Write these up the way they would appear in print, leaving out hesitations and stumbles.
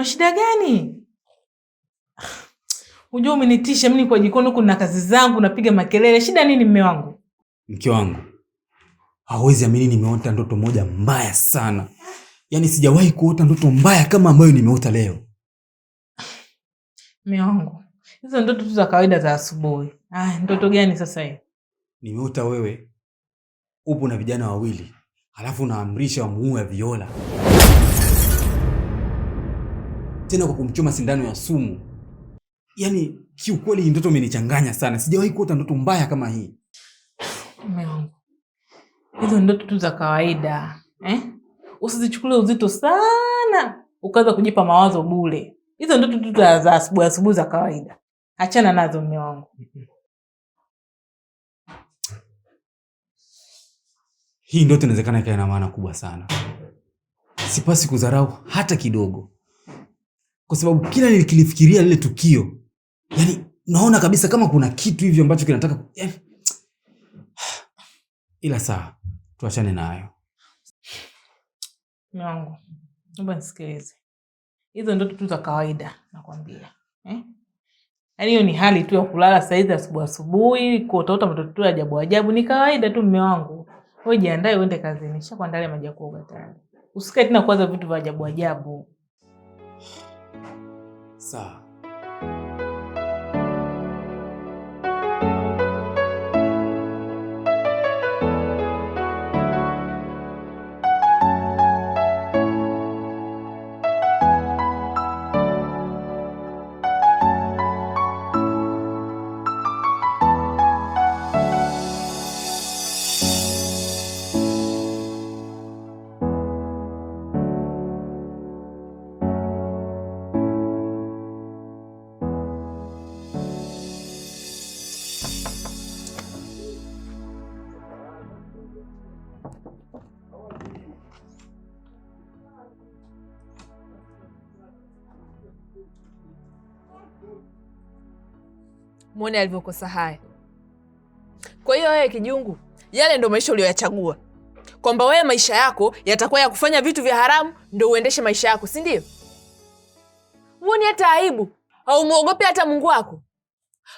Kuna shida gani? Unajua umenitisha mimi kwa jikoni huko na kazi zangu napiga makelele. Shida nini mume wangu? Mke wangu, hawezi amini nimeota ndoto moja mbaya sana. Yaani sijawahi kuota ndoto mbaya kama ambayo nimeota leo. Mume wangu, hizo ndoto tu za kawaida za asubuhi. Ndoto gani sasa hii? Nimeota wewe upo na vijana wawili, halafu unaamrisha wamuue Viola. Tena kwa kumchoma sindano ya sumu. Yaani kiukweli ndoto imenichanganya sana. Sijawahi kuota ndoto mbaya kama hii. Mume wangu, hizo ndoto tu za kawaida. Usizichukulie uzito sana, ukaanza kujipa mawazo bure. Hizo ndoto tu za asubuhi za kawaida. Achana nazo mume wangu. Hii ndoto inawezekana ikawa na maana kubwa sana. Sipasi kudharau hata kidogo. Kwa sababu kila nikilifikiria lile tukio, yani naona kabisa kama kuna kitu hivi ambacho kinataka ila sawa, tuachane nayo. Mume wangu, naomba nisikilize. Hizo ndoto tu za kawaida nakwambia. Yaani hiyo ni hali tu ya kulala saa hizi asubuhi, kuota matoto ya ajabu ni kawaida tu mume wangu. Wewe jiandae uende kazini. Nishakuandalia maji ya kuoga tayari. Usikae tena kuwaza vitu vya ajabu. Sawa. Muone alivyokosa haya. Kwa hiyo wewe Kijungu, yale ndo maisha uliyoyachagua. Kwamba wewe maisha yako yatakuwa ya kufanya vitu vya haramu ndio uendeshe maisha yako, si ndio? Muone hata aibu, au muogope hata Mungu wako.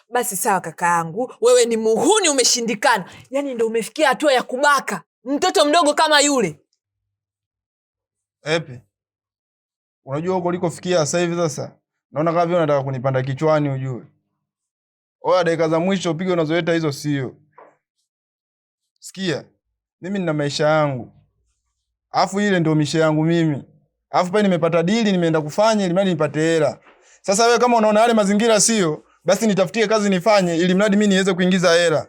Basi sawa kakaangu, wewe ni muhuni umeshindikana. Yaani ndio umefikia hatua ya kubaka mtoto mdogo kama yule. Epi. Unajua huko ulikofikia sasa hivi sasa? Naona kama vile unataka kunipanda kichwani ujue. Oya, dakika za mwisho upige unazoleta hizo sio. Sikia, mimi nina maisha yangu. Alafu ile ndio maisha yangu mimi. Alafu pale nimepata dili nimeenda kufanya ili mradi nipate hela. Sasa wewe kama unaona yale mazingira sio, basi nitafutie kazi nifanye ili mradi mimi niweze kuingiza hela.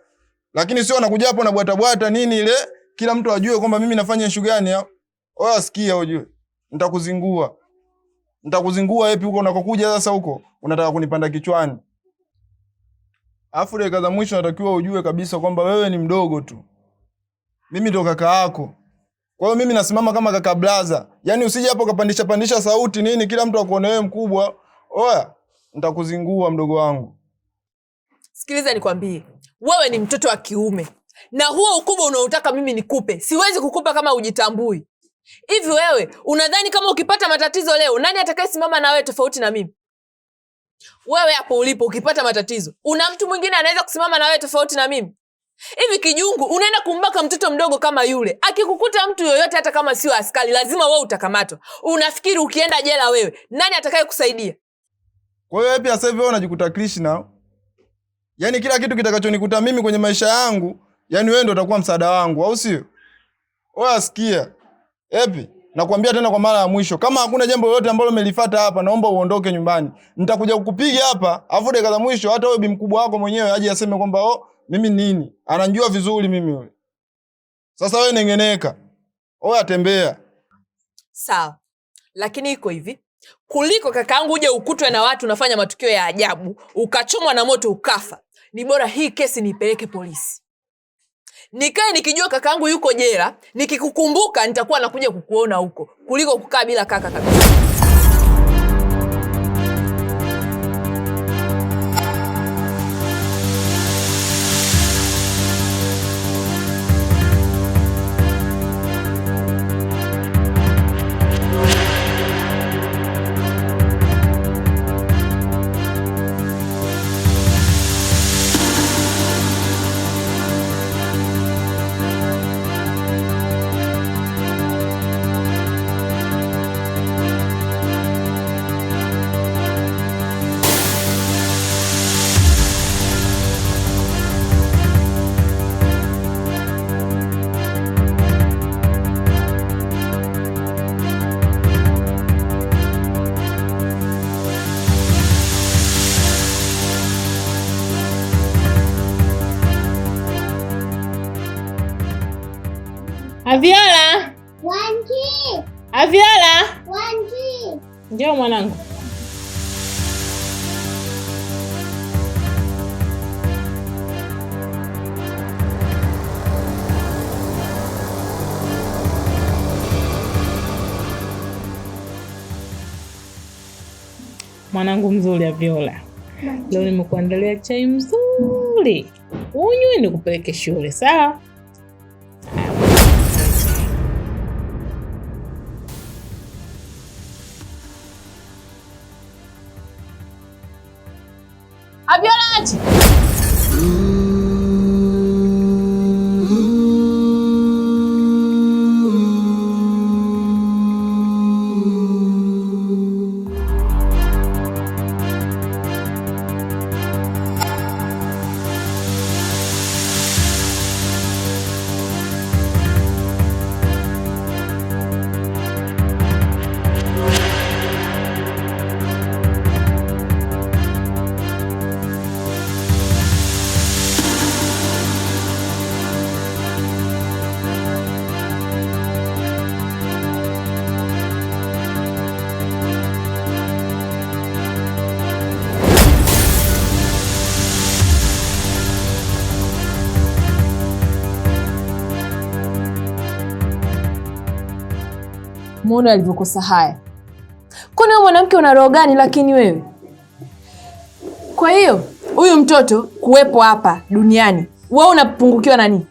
Lakini sio nakuja hapo na bwata nini ile, kila mtu ajue kwamba mimi nafanya issue gani hapo. Oya sikia ujue. Nitakuzingua. Nitakuzingua epi huko unakokuja sasa huko. Unataka kunipanda kichwani. Afu dakika za mwisho natakiwa ujue kabisa kwamba wewe ni mdogo tu. Mimi ndo kaka yako. Kwa hiyo mimi nasimama kama kaka blaza. Yaani usije hapo kapandisha sauti nini kila mtu akuone wewe mkubwa. Oya, nitakuzingua mdogo wangu. Sikiliza nikwambie. Wewe ni mtoto wa kiume. Na huo ukubwa unaotaka mimi nikupe, siwezi kukupa kama hujitambui. Hivi wewe, unadhani kama ukipata matatizo leo, nani atakayesimama na wewe tofauti na mimi? Wewe hapo ulipo ukipata matatizo, una mtu mwingine anaweza kusimama na wewe tofauti na mimi? Hivi Kijungu, unaenda kumbaka mtoto mdogo kama yule. Akikukuta mtu yoyote hata kama sio askari, lazima wewe utakamatwa. Unafikiri ukienda jela wewe, nani atakaye kusaidia? Kwa hiyo epi sasa hivi wewe unajikuta Krishna. Yaani kila kitu kitakachonikuta mimi kwenye maisha yangu, yaani wewe ndio utakuwa msaada wangu, au sio? Oya sikia. Epi, nakwambia tena kwa mara ya mwisho, kama hakuna jambo lolote ambalo umelifuata hapa, naomba uondoke nyumbani. Nitakuja kukupiga hapa, afu dakika za mwisho hata wewe bi mkubwa wako mwenyewe aje aseme kwamba mimi nini? Ananijua vizuri mimi yule. Sasa wewe nengeneka. Oya tembea. Sawa. Lakini iko hivi, kuliko kakaangu uje ukutwe na watu unafanya matukio ya ajabu, ukachomwa na moto ukafa. Ni bora hii kesi nipeleke polisi. Nikae nikijua kakaangu yuko jela, nikikukumbuka nitakuwa nakuja kukuona huko, kuliko kukaa bila kaka kabisa. Aviola! Wanji! Aviola! Wanji! Njoo mwanangu. Mwanangu mzuri Aviola. Leo nimekuandalia chai mzuri. Unywe nikupeleke shule, sawa? Aviola achi. Muone alivyokosa haya. Kwani wewe mwanamke una roho gani lakini wewe? Kwa hiyo huyu mtoto kuwepo hapa duniani, wewe unapungukiwa na nini?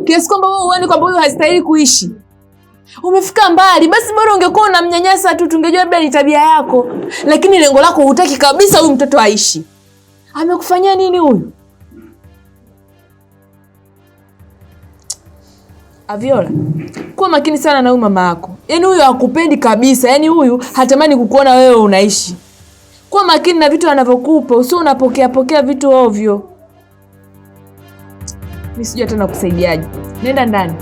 Kiasi kwamba wewe uone kwamba huyu hastahili kuishi. Umefika mbali, basi bora ungekuwa unamnyanyasa tu, tungejua labda ni tabia yako. Lakini lengo lako hutaki kabisa huyu mtoto aishi. Amekufanyia nini huyu? Aviola, kuwa makini sana na huyu mama yako. Yaani huyu hakupendi kabisa. Yaani huyu hatamani kukuona wewe unaishi. Kuwa makini na vitu anavyokupa, usio unapokea vitu ovyo. Mimi sijui hata nakusaidiaje. Nenda ndani.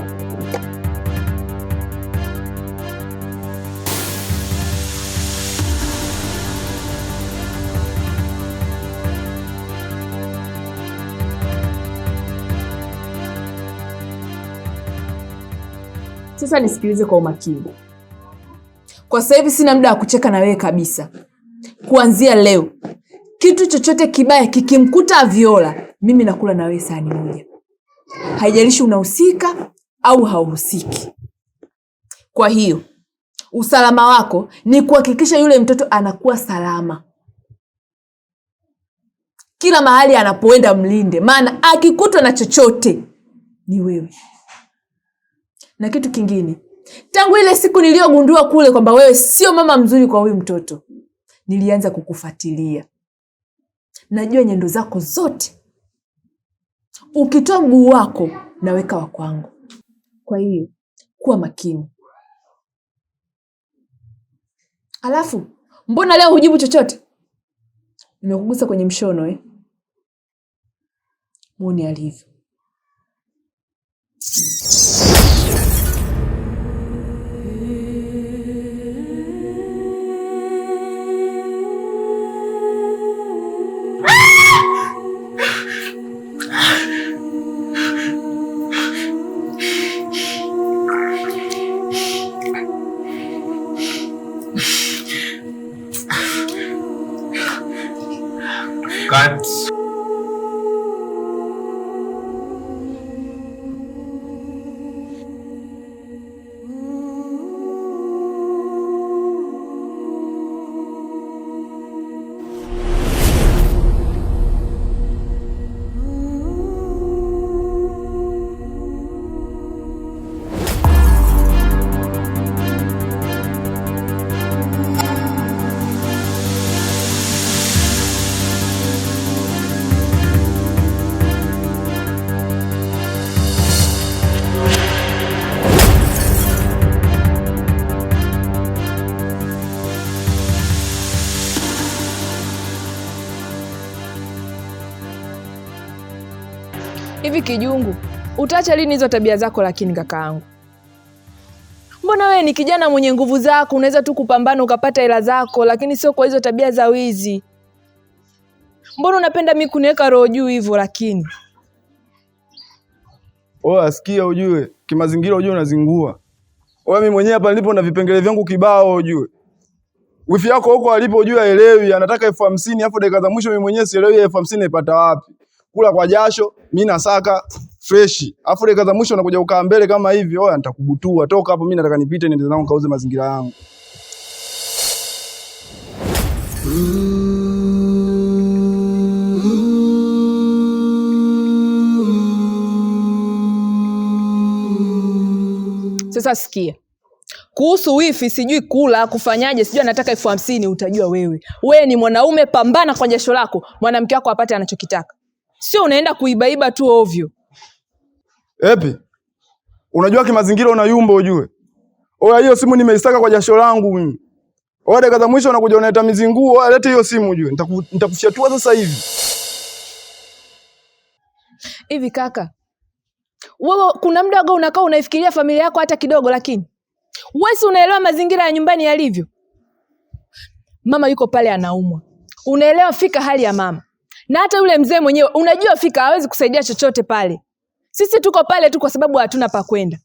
Sasa nisikilize kwa umakini. Kwa sasa hivi sina muda wa kucheka na wewe kabisa. Kuanzia leo, kitu chochote kibaya kikimkuta Aviola, mimi nakula na wewe sahani moja. Haijalishi unahusika au hauhusiki. Kwa hiyo, usalama wako ni kuhakikisha yule mtoto anakuwa salama. Kila mahali anapoenda mlinde, maana akikutwa na chochote ni wewe. Na kitu kingine, tangu ile siku niliyogundua kule kwamba wewe sio mama mzuri kwa huyu mtoto, nilianza kukufuatilia. Najua nyendo zako zote. Ukitoa mguu wako, naweka wa kwangu. Kwa hiyo, kuwa makini. Alafu, mbona leo hujibu chochote? Nimekugusa kwenye mshono Muone alivyo. Cut. Hivi Kijungu, utaacha lini hizo tabia zako lakini kakaangu? Mbona wewe ni kijana mwenye nguvu zako, unaweza tu kupambana ukapata hela zako, lakini sio kwa hizo tabia za wizi. Mbona unapenda mimi kuniweka roho juu hivyo lakini? Asikia ujue, kimazingira ujue unazingua. Wewe mimi mwenyewe hapa nilipo na vipengele vyangu kibao ujue. Wifi yako huko alipo ujue haelewi, anataka 50,000 afu dakika za mwisho mimi mwenyewe sielewi 50,000 naipata wapi. Kula kwa jasho, mimi nasaka fresh. Afu dakika za mwisho unakuja ukaa mbele kama hivi, oya nitakubutua. Toka hapo mimi nataka nipite niende zangu kauze mazingira yangu. Sasa sikia. Kuhusu wifi sijui kula, kufanyaje, sijui anataka 50,000 utajua wewe. Wewe ni mwanaume, pambana kwa jasho lako, mwanamke wako apate anachokitaka. Sio unaenda kuibaiba tu ovyo. Epi, unajua kimazingira unayumba ujue. Oya hiyo simu nimeisaka kwa jasho langu mimi. Oya dakika za mwisho unakuja unaita mizinguo, oya lete hiyo simu ujue. Nitakufyatua sasa hivi. Hivi kaka, wewe kuna muda gani unakaa unaifikiria familia yako hata kidogo? Lakini wewe si unaelewa mazingira ya nyumbani yalivyo? Mama yuko pale anaumwa. Unaelewa fika hali ya mama. Na hata yule mzee mwenyewe unajua fika hawezi kusaidia chochote pale. Sisi tuko pale tu kwa sababu hatuna pa kwenda.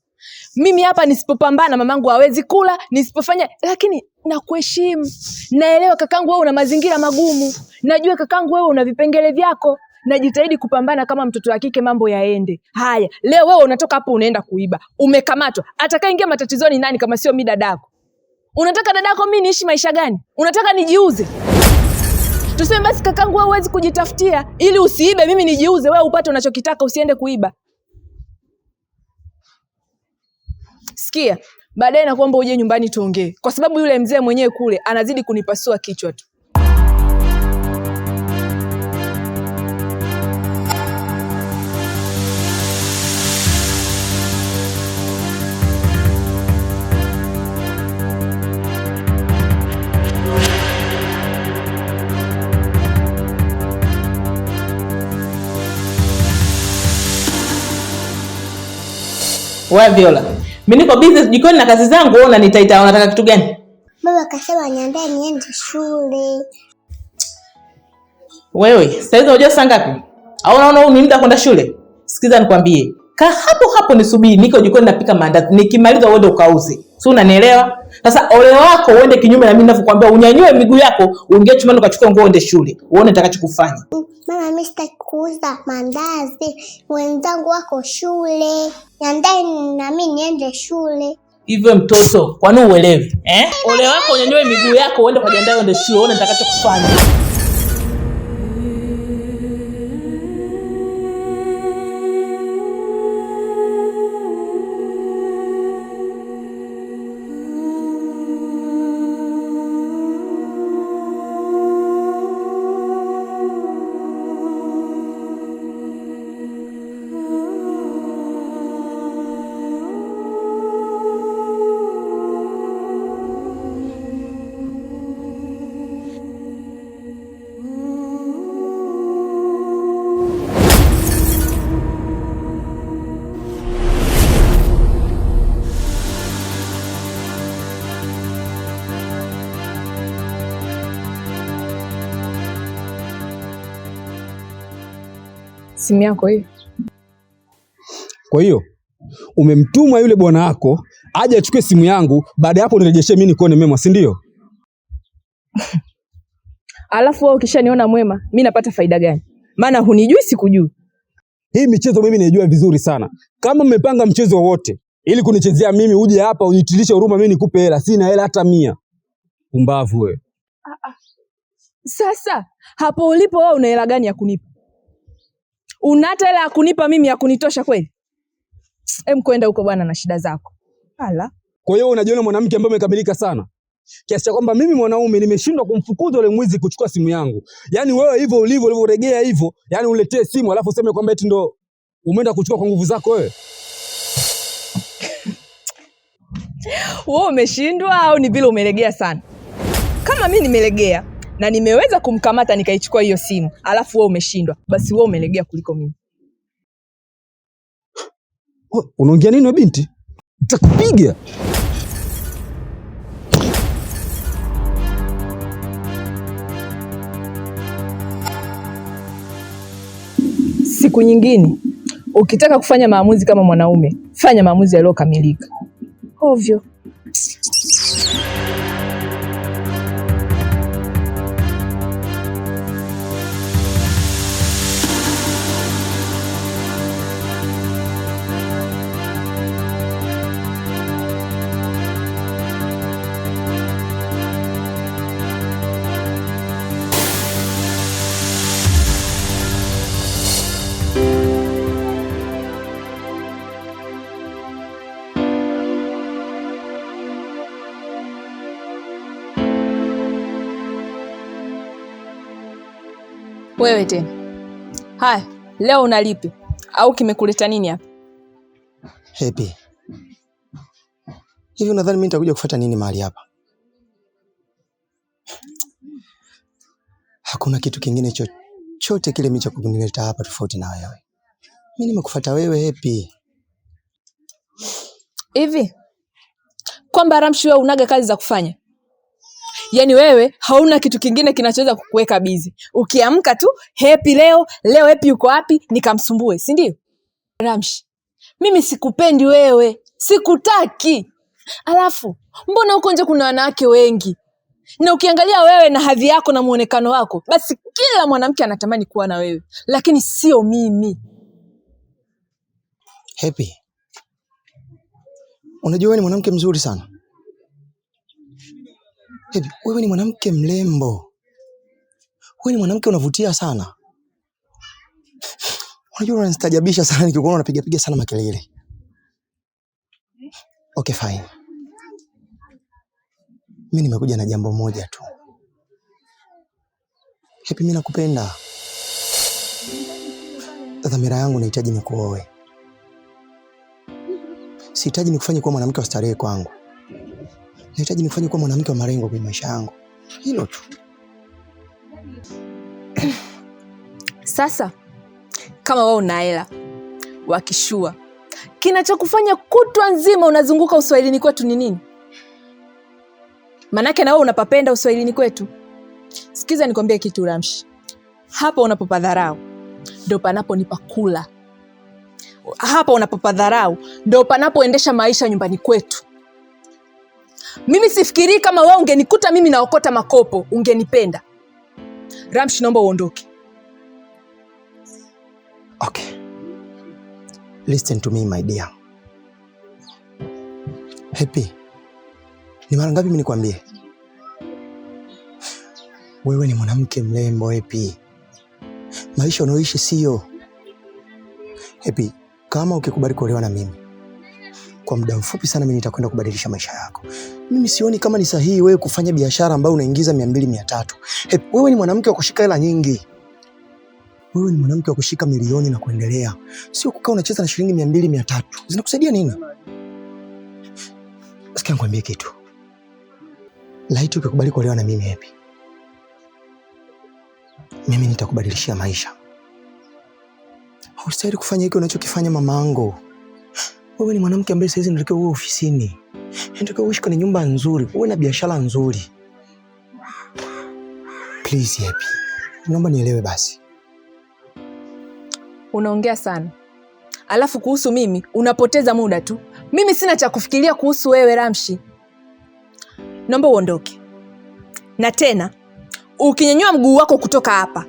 Mimi hapa nisipopambana mamangu hawezi kula, nisipofanya, lakini nakuheshimu. Naelewa kakangu wewe una mazingira magumu. Najua kakangu wewe una vipengele vyako. Najitahidi kupambana kama mtoto wa kike mambo yaende. Haya, leo wewe unatoka hapo unaenda kuiba. Umekamatwa. Atakaingia matatizoni nani kama sio mimi dadako? Unataka dadako mimi niishi maisha gani? Unataka nijiuze? Tuseme basi kakangu wewe huwezi kujitafutia ili usiibe, mimi nijiuze, wewe upate unachokitaka, usiende kuiba. Sikia, baadaye nakuomba uje nyumbani tuongee, kwa sababu yule mzee mwenyewe kule anazidi kunipasua kichwa tu. Wewe Viola, mimi niko busy jikoni na kazi zangu, wewe unanitaita unataka kitu gani? Baba akasema niandae niende shule. Wewe, sasa hizo unajua saa ngapi? Au unaona huu ni muda kwenda shule? Sikiza nikwambie. Kaa hapo nisubiri, niko jikoni napika maandazi. Nikimaliza uende ukauze. Si unanielewa? Sasa ole wako uende kinyume na mimi ninavyokuambia, unyanyue miguu yako, uingie chumbani ukachukue nguo uende shule. Uone nitakachokufanya. Mama mimi sitaki kuuza maandazi. Wenzangu wako shule. Niandae na mimi niende shule. Hivyo mtoto, kwani uelewi? Ole wako unyanyue miguu yako uende kwa jiandae uende shule, uone nitakachokufanya. Simu yako hiyo. Kwa hiyo umemtuma yule bwana wako aje achukue simu yangu, baada hapo nirejeshe mimi nikuone mema, si ndio? Alafu wewe ukishaniona mwema, mimi napata faida gani? Maana hunijui sikujui. Hii michezo mimi naijua vizuri sana. Kama mmepanga mchezo wowote ili kunichezea mimi, uje hapa unitilishe huruma mimi nikupe hela, sina hela hata 100. Pumbavu wewe. Sasa hapo ulipo wewe una hela gani ya kunipa? Una hata hela ya kunipa mimi ya kunitosha kweli? Kwenda huko bwana na shida zako. Ala. Kwa hiyo unajiona mwanamke ambaye umekamilika sana, kiasi cha kwamba mimi mwanaume nimeshindwa kumfukuza yule mwizi kuchukua simu yangu. Yaani wewe hivyo ulivyoregea hivyo, yaani uletee simu alafu useme kwamba eti ndo umeenda kuchukua kwa nguvu zako wewe. Wewe umeshindwa au ni vile umelegea sana? Kama mimi nimelegea na nimeweza kumkamata nikaichukua hiyo simu, alafu wewe umeshindwa, basi wewe umelegea kuliko mimi. Unaongea nini wewe binti? Nitakupiga. Siku nyingine Ukitaka kufanya maamuzi kama mwanaume, fanya maamuzi yaliyokamilika. Ovyo. Wewe tena. Haya, leo unalipi? Au kimekuleta nini hapa? Happy. Hivi unadhani mimi nitakuja kufuata nini mahali hapa? Hakuna kitu kingine chochote kile mimi cha kunileta hapa tofauti na wewe. Mimi nimekufuata wewe Happy. Hivi kwamba Ramshi wewe unaga kazi za kufanya? Yaani wewe hauna kitu kingine kinachoweza kukuweka busy. Ukiamka tu Happy leo Happy yuko wapi nikamsumbue, si ndio? Ramshi, mimi sikupendi wewe, sikutaki. Alafu mbona huko nje kuna wanawake wengi? Na ukiangalia wewe na hadhi yako na muonekano wako, basi kila mwanamke anatamani kuwa na wewe, lakini sio mimi. Happy. Unajua wewe ni mwanamke mzuri sana. Happy, wewe ni mwanamke mrembo. Wewe ni mwanamke unavutia sana. Unajua unanistajabisha sana nikikuona unapiga sana makelele. Okay, fine. Mimi nimekuja na jambo moja tu. Happy, mimi nakupenda. Dhamira yangu nahitaji nikuoe. Sihitaji nikufanye kuwa mwanamke wa starehe kwangu. Nahitaji nikufanye kuwa mwanamke wa malengo kwa maisha yangu. Hilo tu. Sasa kama wewe una hela wakishua, kinachokufanya kutwa nzima unazunguka uswahilini kwetu ni nini? Manake na wewe unapapenda uswahilini kwetu. Sikiza nikwambie kitu Ramshi. Hapa unapopadharau ndio panaponipa kula. Hapa unapopadharau ndio panapoendesha maisha nyumbani kwetu. Mimi sifikiri kama wewe ungenikuta mimi naokota makopo ungenipenda. Ramshi, naomba uondoke. Okay. Listen to me my dear. Happy. Ni mara ngapi mimi nikwambie? Wewe ni mwanamke mrembo Happy. Maisha unaoishi sio. Happy, kama ukikubali kuolewa na mimi, kwa muda mfupi sana mimi nitakwenda kubadilisha maisha yako. Mimi sioni kama ni sahihi wewe kufanya biashara ambayo unaingiza 200-300. Happy, wewe ni mwanamke wa kushika hela nyingi. Wewe ni mwanamke wa kushika milioni na kuendelea. Sio kukaa unacheza na shilingi 200-300. Zinakusaidia nini? Sikia nikwambie kitu. Laiti ukikubali kuolewa na mimi Happy, mimi nitakubadilishia maisha. Haustahili kufanya hiki unachokifanya mamangu. Wewe ni mwanamke ambaye sasa unatakiwa uwe ofisini. Unatakiwa uishi kwenye nyumba nzuri, uwe na biashara nzuri. Please Happy. Naomba nielewe basi. Unaongea sana. Alafu kuhusu mimi unapoteza muda tu. Mimi sina cha kufikiria kuhusu wewe Ramshi. Naomba uondoke. Na tena ukinyanyua mguu wako kutoka hapa,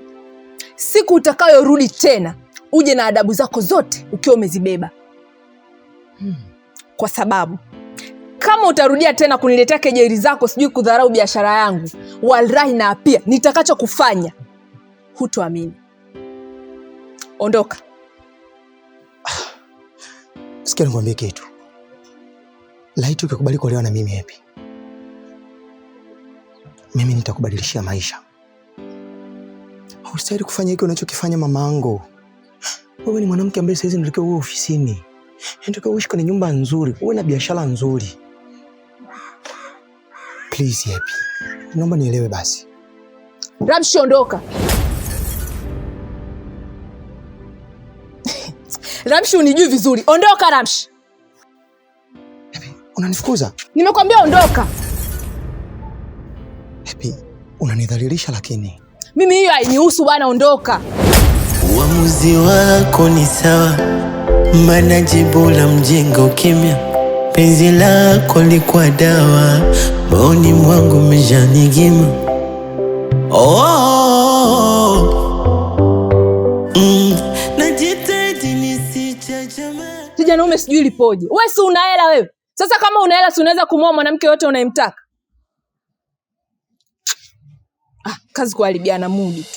siku utakayorudi tena uje na adabu zako zote ukiwa umezibeba. Kwa sababu kama utarudia tena kuniletea kejeli zako sijui kudharau biashara yangu, wallahi na pia nitakacho kufanya hutoamini. Ondoka. Sikia nikwambie kitu. Laiti ukikubali kuolewa na mimi Happy, mimi nitakubadilishia maisha. Haustahili kufanya hiki unachokifanya mamangu. Wewe ni mwanamke ambaye sasa unatakiwa uwe ofisini. Unatakiwa uishi kwenye nyumba nzuri, uwe na biashara nzuri. Please Happy. Naomba nielewe basi. Ramshi, ondoka. Ramshi, unijui vizuri. Ondoka Ramshi. Happy, unanifukuza? Nimekwambia ondoka. Happy, unanidhalilisha lakini. Mimi hiyo hainihusu bwana, ondoka. Uamuzi wako ni sawa. Mana jibu la mjinga ukimya. Penzi lako likuwa dawa, moyoni mwangu umejanigima. Najitahidi nisichachama. Janaume sijui lipoje. Wewe si una hela wewe? Sasa kama una hela si unaweza kumwoa mwanamke yote unayemtaka? Kazi kuharibiana mudi tu.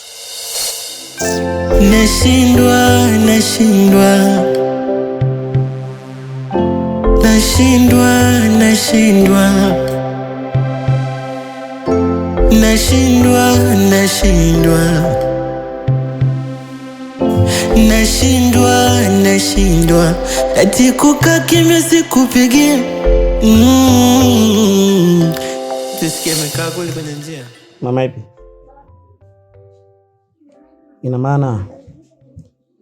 Nashindwa ati kukaa kimya sikupigia. Tusikie mekaa kule kwenye njia. Mama ipi? Ina maana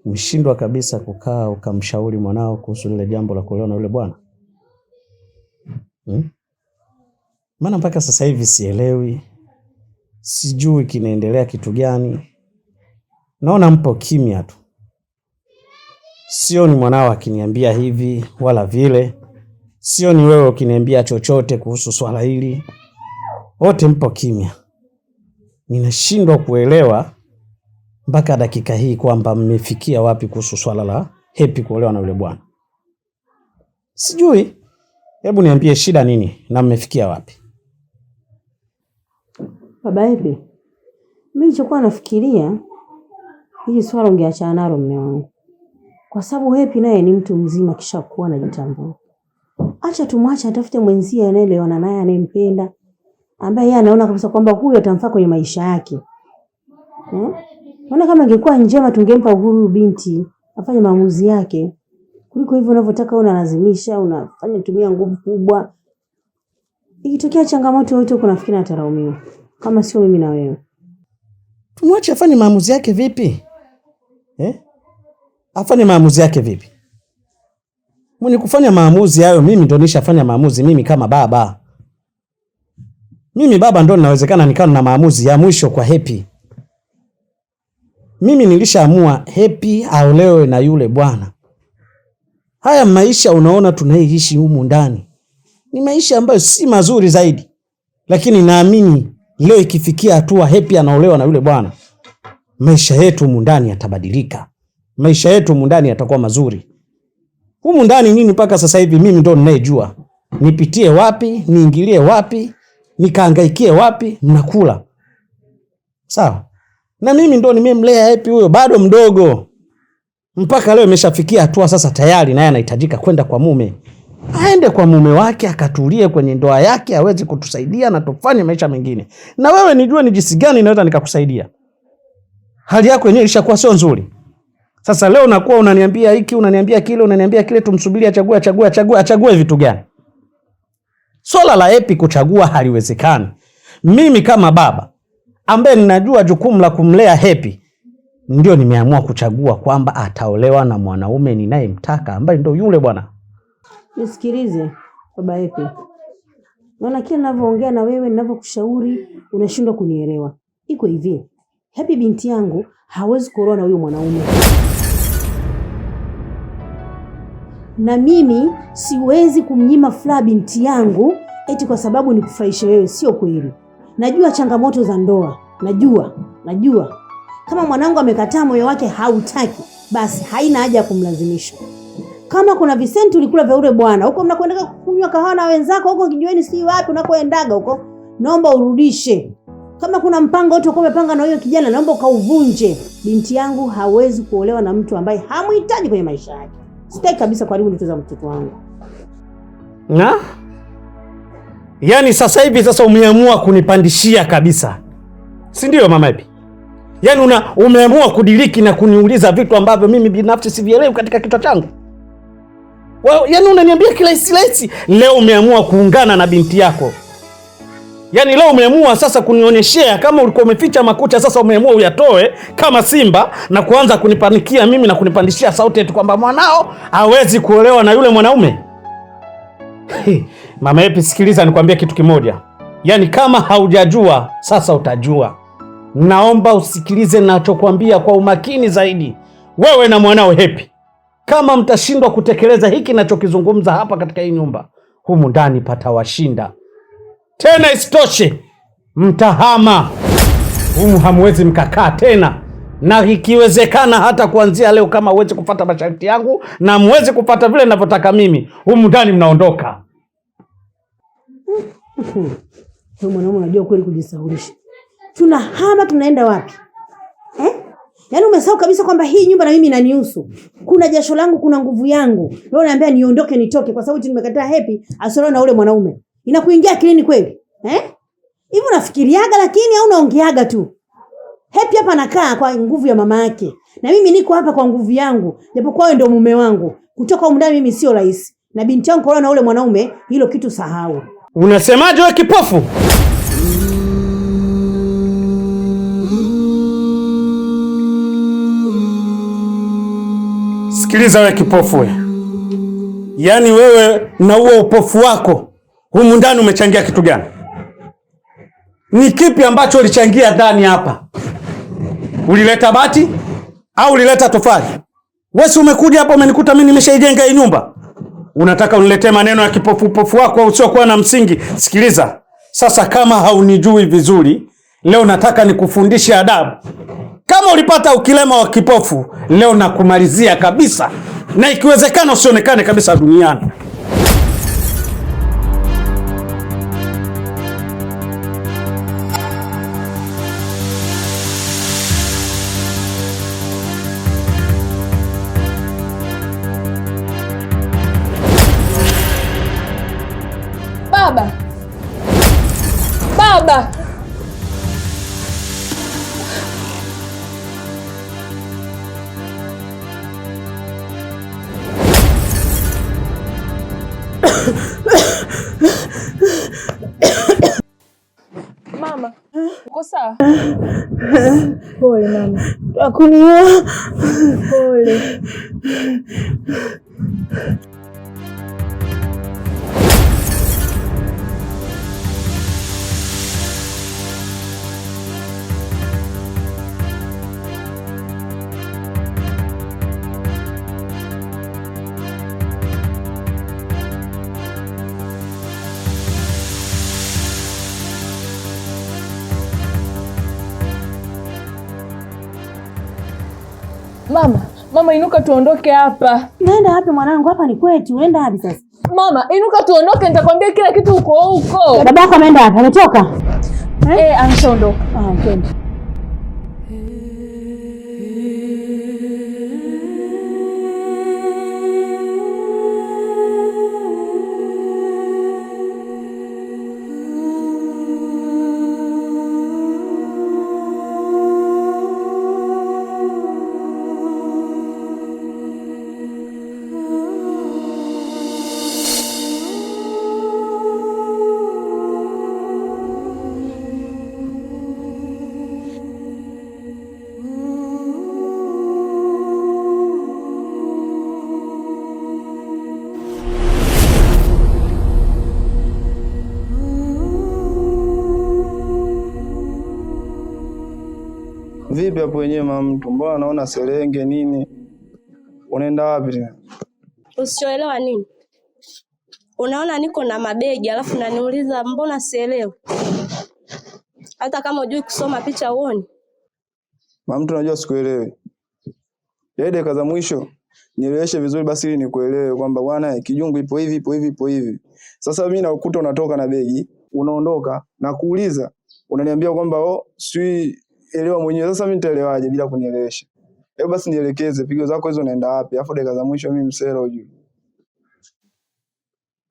umeshindwa kabisa kukaa ukamshauri mwanao kuhusu lile jambo la kuolewa na yule bwana? Maana mpaka sasa hivi sielewi. Sijui kinaendelea kitu gani. Naona mpo kimya tu. Sio ni mwanao akiniambia hivi wala vile. Sio ni wewe ukiniambia chochote kuhusu swala hili. Wote mpo kimya. Ninashindwa kuelewa mpaka dakika hii kwamba mmefikia wapi kuhusu swala la Happy kuolewa na yule bwana. Sijui. Hebu niambie shida nini na mmefikia wapi? Baba Happy, mimi nilichokuwa nafikiria hili swala ungeachana nalo mume wangu. Kwa sababu Happy naye ni mtu mzima kisha kuwa anajitambua. Acha tumwache atafute mwenzie anayeelewana naye anayempenda, ambaye yeye anaona kabisa kwamba huyo atamfaa kwenye maisha yake. Maana kama ingekuwa njema tungempa uhuru binti afanye maamuzi yake. Kuliko hivyo unavyotaka unalazimisha, unafanya tumia nguvu kubwa. Ikitokea changamoto yote uko nafikiri ataraumiwa. Kama sio mimi na wewe. Tumwache afanye maamuzi yake vipi? Afanye maamuzi yake vipi? Mwenye kufanya maamuzi hayo mimi ndo nishafanya maamuzi mimi kama baba. Mimi baba ndo ninawezekana nikawa na maamuzi ya mwisho kwa Happy. Mimi nilishaamua Happy aolewe na yule bwana. Haya maisha unaona tunaishi humu ndani ni maisha ambayo si mazuri zaidi. Lakini naamini leo ikifikia hatua Happy anaolewa na yule bwana, maisha yetu humu ndani yatabadilika. Maisha yetu humu ndani yatakuwa mazuri. Humu ndani nini mpaka sasa hivi mimi ndo ninayejua. Nipitie wapi, niingilie wapi, nikahangaikie wapi, mnakula. Sawa? Na mimi ndo nimemlea Happy huyo bado mdogo. Mpaka leo imeshafikia hatua sasa tayari naye anahitajika kwenda kwa mume. Aende kwa mume wake akatulie kwenye ndoa yake aweze kutusaidia na tufanye maisha mengine. Na wewe nijue ni jinsi gani naweza nikakusaidia. Hali yako yenyewe ilishakuwa sio nzuri. Sasa leo unakuwa unaniambia hiki, unaniambia kile, tumsubiri achague vitu gani? Swala la Happy kuchagua haliwezekani. Mimi kama baba ambaye ninajua jukumu la kumlea Happy, ndio nimeamua kuchagua kwamba ataolewa na mwanaume ninayemtaka ambaye ndio yule bwana. Nisikilize baba Happy. Naona kila ninavyoongea na wewe, ninavyokushauri unashindwa kunielewa. Iko hivi. Happy binti yangu hawezi kuolewa na huyo mwanaume. Na mimi siwezi kumnyima furaha binti yangu eti kwa sababu nikufurahishe wewe, sio kweli. Najua changamoto za ndoa. Najua. Kama mwanangu amekataa moyo wake hautaki, basi haina haja ya kumlazimisha. Kama kuna visenti ulikula vya ule bwana, huko mnakwenda kunywa kahawa na wenzako huko kijiweni si wapi unakoendaga huko, naomba urudishe. Kama kuna mpango wote uko umepanga na huyo kijana, naomba ukauvunje. Binti yangu hawezi kuolewa na mtu ambaye hamuhitaji kwenye maisha yake. Sitaki kabisa karibu ndoto za mtoto wangu. Yaani sasa hivi umeamua kunipandishia kabisa. Si ndio mama Happy? Yaani umeamua kudiriki na kuniuliza vitu ambavyo mimi binafsi sivielewi katika kichwa changu. Yaani unaniambia kirahisi. Leo umeamua kuungana na binti yako. Yaani leo umeamua sasa kunionyeshea kama ulikuwa umeficha makucha, sasa umeamua uyatoe kama simba na kuanza kunipanikia mimi na kunipandishia sauti eti kwamba mwanao hawezi kuolewa na yule mwanaume. Mama Happy, sikiliza nikwambie kitu kimoja. Yaani kama haujajua sasa utajua. Naomba usikilize ninachokuambia kwa umakini zaidi. Wewe na mwanao Happy kama mtashindwa kutekeleza hiki ninachokizungumza hapa katika hii nyumba, humu ndani patawashinda. Tena isitoshe, mtahama. Humu hamwezi mkakaa tena, na ikiwezekana hata kuanzia leo, kama huwezi kufuata masharti yangu na muwezi kufuata vile ninavyotaka mimi, humu ndani mnaondoka. Wewe mwanaume unajua kweli kujisahulisha. Tunahama tunaenda wapi? Yaani umesahau kabisa kwamba hii nyumba na mimi inanihusu. Kuna jasho langu, kuna nguvu yangu. Leo naambia niondoke nitoke kwa sababu nimekataa Happy asiolewe na ule mwanaume. Inakuingia akilini kweli? Hivi unafikiriaga lakini au unaongeaga tu? Happy hapa anakaa kwa nguvu ya mama yake. Na mimi niko hapa kwa nguvu yangu. Japokuwa wewe ndio mume wangu. Kutoka huko ndani mimi sio rahisi. Na binti yangu kuolewa na ule mwanaume, hilo kitu sahau. Unasemaje wewe kipofu? Sikiliza wewe kipofu wewe. Yaani wewe na huo upofu wako humu ndani umechangia kitu gani? Ni kipi ambacho ulichangia ndani hapa? Ulileta bati au ulileta tofali? Wewe si umekuja hapa umenikuta mimi nimeshaijenga hii nyumba. Unataka uniletee maneno ya kipofu wako usiokuwa na msingi? Sikiliza. Sasa kama haunijui vizuri, leo nataka nikufundishe adabu. Kama ulipata ukilema wa kipofu, leo nakumalizia kabisa. Na ikiwezekana usionekane kabisa duniani. Baba. Baba. Mama, uko sawa? Pole mama. Akuniua. Pole. Mama inuka tuondoke hapa. Unaenda wapi mwanangu? Hapa ni kwetu. Unaenda wapi sasa? Mama, inuka tuondoke, nitakwambia kila kitu huko. Babako ameenda wapi? Ametoka? Ameshaondoka. Twende. Vipi hapo wenyewe mama mtu? Mbona naona selenge nini? Unaenda wapi tena? Usichoelewa nini? Unaona niko na mabegi alafu naniuliza mbona sielewi? Hata kama hujui kusoma picha uone. Mama mtu unajua sikuelewi. Dakika za mwisho nieleweshe vizuri basi ili nikuelewe kwamba bwana kijungu ipo hivi ipo hivi ipo hivi. Sasa mimi nakukuta unatoka na begi, unaondoka na kuuliza, unaniambia kwamba sui elewa mwenyewe. Sasa mimi nitaelewaje bila kunielewesha? Hebu basi nielekeze pigo zako hizo unaenda wapi? Alafu dakika za mwisho mimi msela ujue.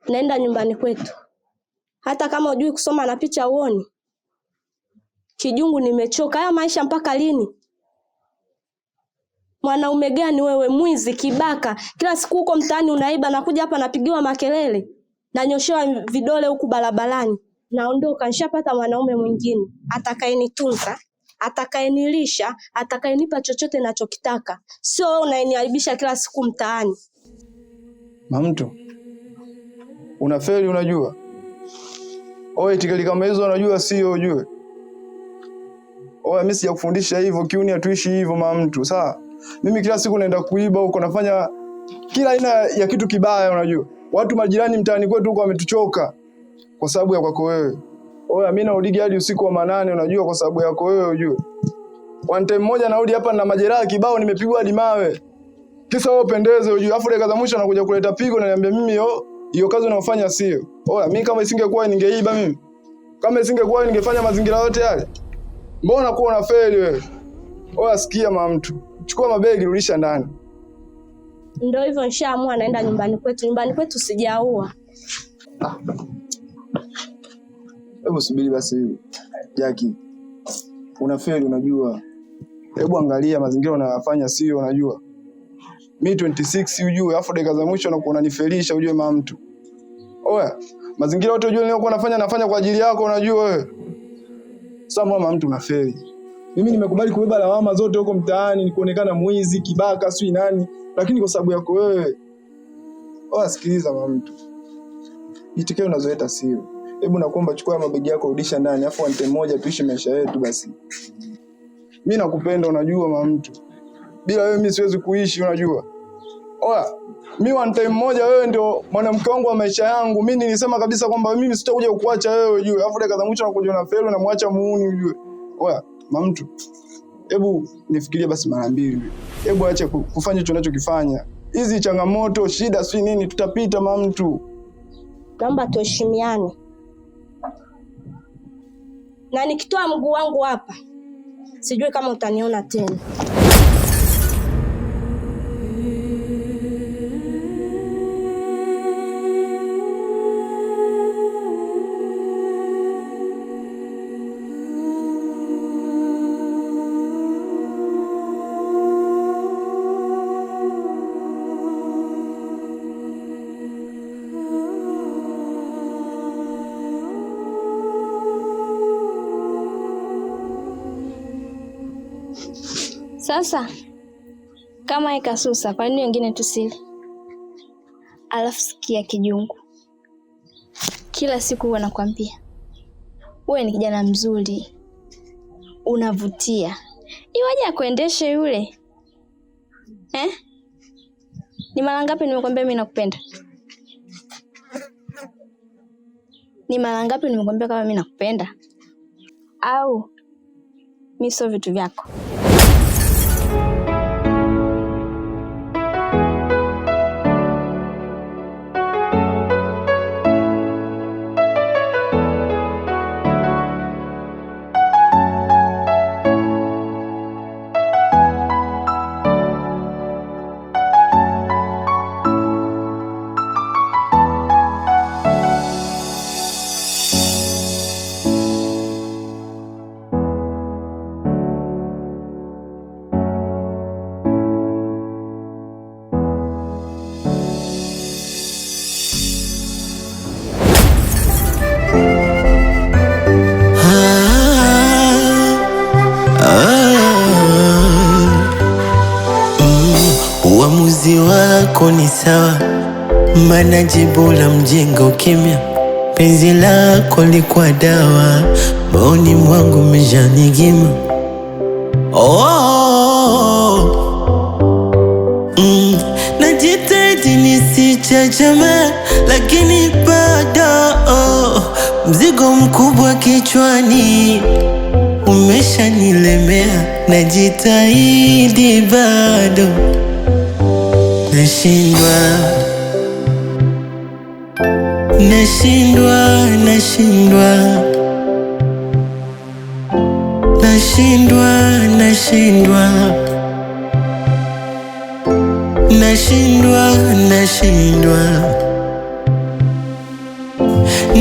Naenda nyumbani kwetu. Hata kama hujui kusoma na picha uone. Kijungu nimechoka. Haya maisha mpaka lini? Mwanaume gani wewe, mwizi, kibaka? Kila siku huko mtaani unaiba na kuja hapa napigiwa makelele. Nanyoshewa vidole huku barabarani. Naondoka, nishapata mwanaume mwingine. Atakayenitunza, atakayenilisha, atakayenipa chochote ninachokitaka. Sio wewe unaniaibisha kila siku mtaani. Mamtu. Unafeli unajua? Oe tikali kama hizo unajua sio ujue. Oe mimi sijakufundisha hivyo, kiuni hatuishi hivyo mama mtu. Sawa? Mimi kila siku naenda kuiba huko nafanya kila aina ya kitu kibaya. Unajua watu majirani mtaani kwetu huko wametuchoka kwa sababu ya kwako wewe. Oya, mimi naudigi hadi usiku wa manane, unajua, kwa sababu yako wewe. Unajua one time moja narudi hapa na majeraha kibao, nimepigwa hadi mawe, kisa wewe upendeze. Unajua afu dakika za mwisho anakuja kuleta pigo na niambia mimi hiyo kazi unayofanya sio. Oya, mimi kama isingekuwa ningeiba mimi, kama isingekuwa ningefanya mazingira yote yale. Mbona kwa unafeli wewe? Oya, sikia mama mtu, chukua mabegi rudisha ndani. Ndio hivyo, nishaamua naenda nyumbani kwetu. Nyumbani kwetu sijaua. Hebu subiri basi Jackie. Unafeli unajua. Hebu angalia mazingira unayofanya sio, unajua. Mimi 26 ujue, afu dakika za mwisho unakuwa unanifelisha ujue mama mtu. Oya, mazingira yote ujue nilikuwa nafanya kwa ajili yako, unajua wewe. Sasa mama mtu unafeli. Mimi nimekubali kubeba lawama zote huko mtaani, nikuonekana mwizi, kibaka, sui nani, lakini kwa sababu yako wewe. Oya, sikiliza mama mtu. Itikao unazoeta sio. Hebu nakuomba chukua mabegi yako rudisha ndani, afu one moja tuishi maisha yetu basi. Mimi nakupenda unajua mama mtu. Bila wewe mimi siwezi kuishi unajua. Oya, mimi one time moja wewe ndio mwanamke wangu wa maisha yangu. Mimi nilisema kabisa kwamba mimi sitakuja kukuacha wewe ujue. Afu dakika za mwisho nakuja na felo na muacha muuni ujue. Oya, mama mtu. Hebu nifikirie basi mara mbili. Hebu acha kufanya hicho unachokifanya. Hizi changamoto, shida si nini tutapita mama mtu. Naomba tuheshimiane. Na nikitoa mguu wangu hapa, sijui kama utaniona tena. Sasa kama ikasusa, kwa nini wengine tusili? Alafu sikia kijungu, kila siku huwa nakwambia wewe ni kijana mzuri, unavutia, iwaje akuendeshe yule Ni mara ngapi nimekwambia mimi nakupenda? Ni mara ngapi nimekwambia kama mimi nakupenda? Au mimi sio vitu vyako? Uamuzi wako ni sawa, maana jibu la mjinga ukimya. Penzi lako likuwa dawa, moyoni mwangu umejanigima. Najitahidi nisichachame, lakini bado mzigo mkubwa kichwani umeshanilemea. Najitahidi bado nashindwa, nashindwa, nashindwa, nashindwa, nashindwa, nashindwa, nashindwa,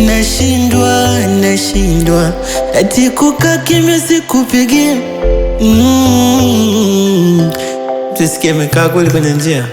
nashindwa, nashindwa, ati kukaa kimya sikupigia. Tusikie amekaa kweli kwenye njia.